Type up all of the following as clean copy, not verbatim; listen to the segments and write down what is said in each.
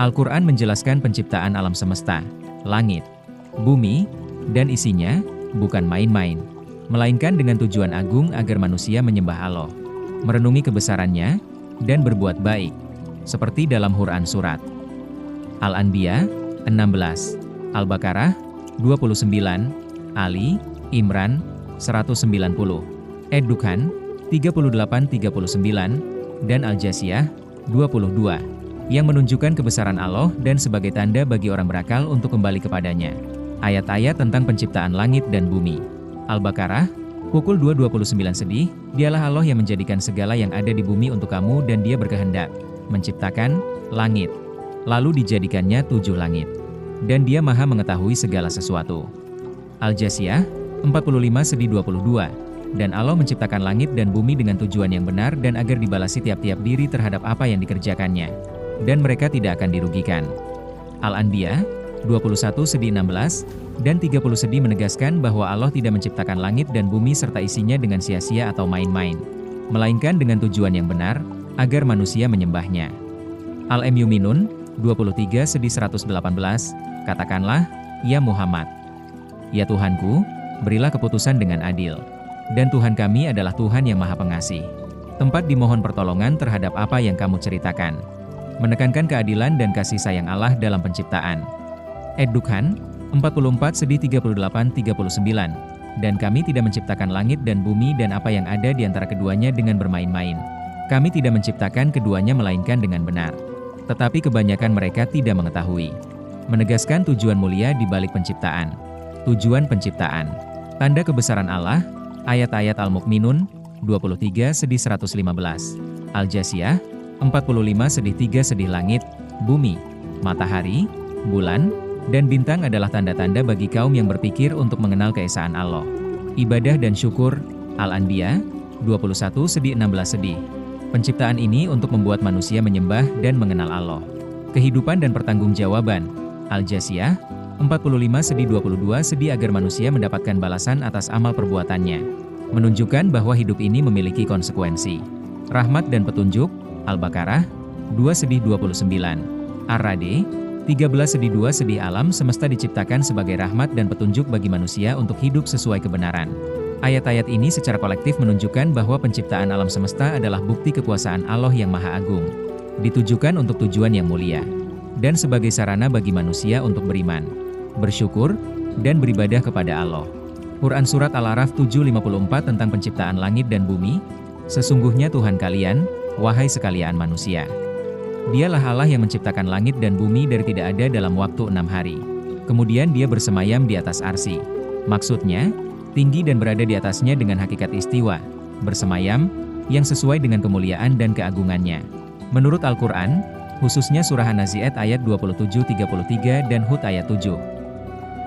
Al-Quran menjelaskan penciptaan alam semesta, langit, bumi, dan isinya, bukan main-main, melainkan dengan tujuan agung agar manusia menyembah Allah, merenungi kebesarannya, dan berbuat baik, seperti dalam Quran Surat Al-Anbiya 16, Al-Baqarah 29, Ali, Imran 190, Ad-Dukhan 38-39, dan Al-Jasiyah 22, yang menunjukkan kebesaran Allah dan sebagai tanda bagi orang berakal untuk kembali kepadanya. Ayat-ayat tentang penciptaan langit dan bumi. Al-Baqarah, pukul 2:29 sedih, dialah Allah yang menjadikan segala yang ada di bumi untuk kamu dan dia berkehendak menciptakan langit. Lalu dijadikannya 7 langit. Dan dia maha mengetahui segala sesuatu. Al-Jasiyah, 45 sedih 22. Dan Allah menciptakan langit dan bumi dengan tujuan yang benar dan agar dibalasi tiap-tiap diri terhadap apa yang dikerjakannya. Dan mereka tidak akan dirugikan. Al-Anbiya, 21 sedih 16, dan 30 sedih menegaskan bahwa Allah tidak menciptakan langit dan bumi serta isinya dengan sia-sia atau main-main, melainkan dengan tujuan yang benar, agar manusia menyembahnya. Al-Mu'minun, 23 sedih 118, katakanlah, ya Muhammad, ya Tuhanku, berilah keputusan dengan adil. Dan Tuhan kami adalah Tuhan yang Maha Pengasih. Tempat dimohon pertolongan terhadap apa yang kamu ceritakan. Menekankan keadilan dan kasih sayang Allah dalam penciptaan. Ad-Dukhan, 44 sedih 38-39, dan kami tidak menciptakan langit dan bumi dan apa yang ada di antara keduanya dengan bermain-main. Kami tidak menciptakan keduanya melainkan dengan benar. Tetapi kebanyakan mereka tidak mengetahui. Menegaskan tujuan mulia di balik penciptaan. Tujuan penciptaan. Tanda kebesaran Allah, ayat-ayat Al-Mu'minun, 23 sedih 115. Al-Jasiyah, 45 sedih 3 sedih langit, bumi, matahari, bulan, dan bintang adalah tanda-tanda bagi kaum yang berpikir untuk mengenal keesaan Allah. Ibadah dan syukur, Al-Anbiya, 21 sedih 16 sedih. Penciptaan ini untuk membuat manusia menyembah dan mengenal Allah. Kehidupan dan pertanggungjawaban, Al-Jasiyah, 45 sedih 22 sedih agar manusia mendapatkan balasan atas amal perbuatannya. Menunjukkan bahwa hidup ini memiliki konsekuensi. Rahmat dan petunjuk, Al-Baqarah, 2 sedih 29. Ar-Ra'd, 13 sedih 2 sedih alam semesta diciptakan sebagai rahmat dan petunjuk bagi manusia untuk hidup sesuai kebenaran. Ayat-ayat ini secara kolektif menunjukkan bahwa penciptaan alam semesta adalah bukti kekuasaan Allah yang Maha Agung. Ditujukan untuk tujuan yang mulia. Dan sebagai sarana bagi manusia untuk beriman, bersyukur, dan beribadah kepada Allah. Quran Surat Al-A'raf 7:54 tentang penciptaan langit dan bumi. Sesungguhnya Tuhan kalian, wahai sekalian manusia. Dialah Allah yang menciptakan langit dan bumi dari tidak ada dalam waktu 6 hari. Kemudian dia bersemayam di atas arsy. Maksudnya, tinggi dan berada di atasnya dengan hakikat istiwa, bersemayam, yang sesuai dengan kemuliaan dan keagungannya. Menurut Al-Quran, khususnya surah An-Nazi'at ayat 27-33 dan Hud ayat 7.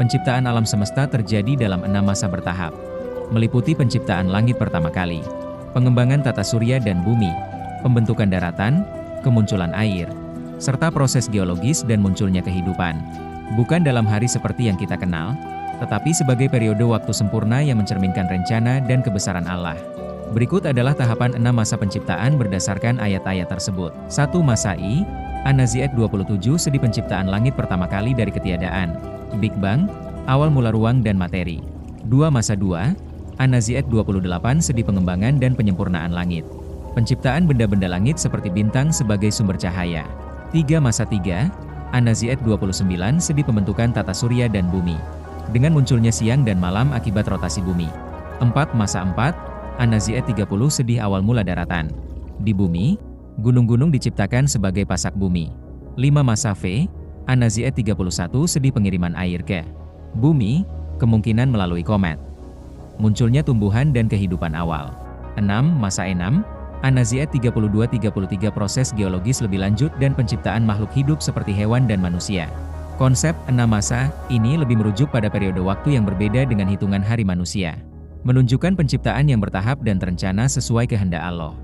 Penciptaan alam semesta terjadi dalam 6 masa bertahap. Meliputi penciptaan langit pertama kali, pengembangan tata surya dan bumi, pembentukan daratan, kemunculan air, serta proses geologis dan munculnya kehidupan. Bukan dalam hari seperti yang kita kenal, tetapi sebagai periode waktu sempurna yang mencerminkan rencana dan kebesaran Allah. Berikut adalah tahapan 6 masa penciptaan berdasarkan ayat-ayat tersebut. 1. Masa I, An-Nazi'at 27 sedih penciptaan langit pertama kali dari ketiadaan, Big Bang, awal mula ruang dan materi. 2. Masa 2, An-Nazi'at 28 sedih pengembangan dan penyempurnaan langit. Penciptaan benda-benda langit seperti bintang sebagai sumber cahaya. 3. Masa 3, An-Nazi'at 29 sedih pembentukan tata surya dan bumi, dengan munculnya siang dan malam akibat rotasi bumi. 4. Masa 4, An-Nazi'at 30 sedih awal mula daratan. Di bumi, gunung-gunung diciptakan sebagai pasak bumi. 5. Masa V, An-Nazi'at 31 sedih pengiriman air ke bumi, kemungkinan melalui komet. Munculnya tumbuhan dan kehidupan awal. 6. Masa 6, An-Nazi'at 32-33 proses geologis lebih lanjut dan penciptaan makhluk hidup seperti hewan dan manusia. Konsep 6 masa ini lebih merujuk pada periode waktu yang berbeda dengan hitungan hari manusia. Menunjukkan penciptaan yang bertahap dan terencana sesuai kehendak Allah.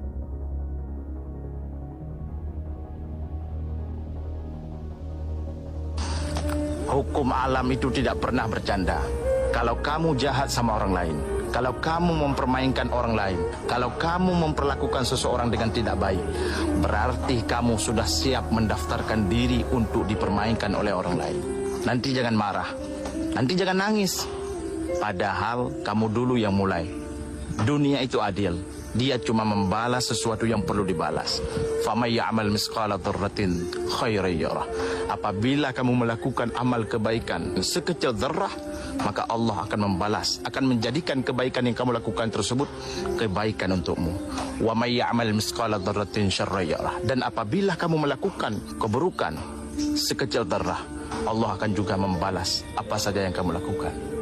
Hukum alam itu tidak pernah bercanda. Kalau kamu jahat sama orang lain, Kalau kamu mempermainkan orang lain, kalau kamu memperlakukan seseorang dengan tidak baik, berarti kamu sudah siap mendaftarkan diri untuk dipermainkan oleh orang lain. Nanti jangan marah, nanti jangan nangis. Padahal kamu dulu yang mulai. Dunia itu adil. Dia cuma membalas sesuatu yang perlu dibalas. Faman ya'mal misqala dzarratin khairan yarah. Apabila kamu melakukan amal kebaikan sekecil dzarrah, maka Allah akan membalas, akan menjadikan kebaikan yang kamu lakukan tersebut kebaikan untukmu. Wa may ya'mal misqala dzarratin syarran yarah. Dan apabila kamu melakukan keburukan sekecil dzarrah, Allah akan juga membalas apa saja yang kamu lakukan.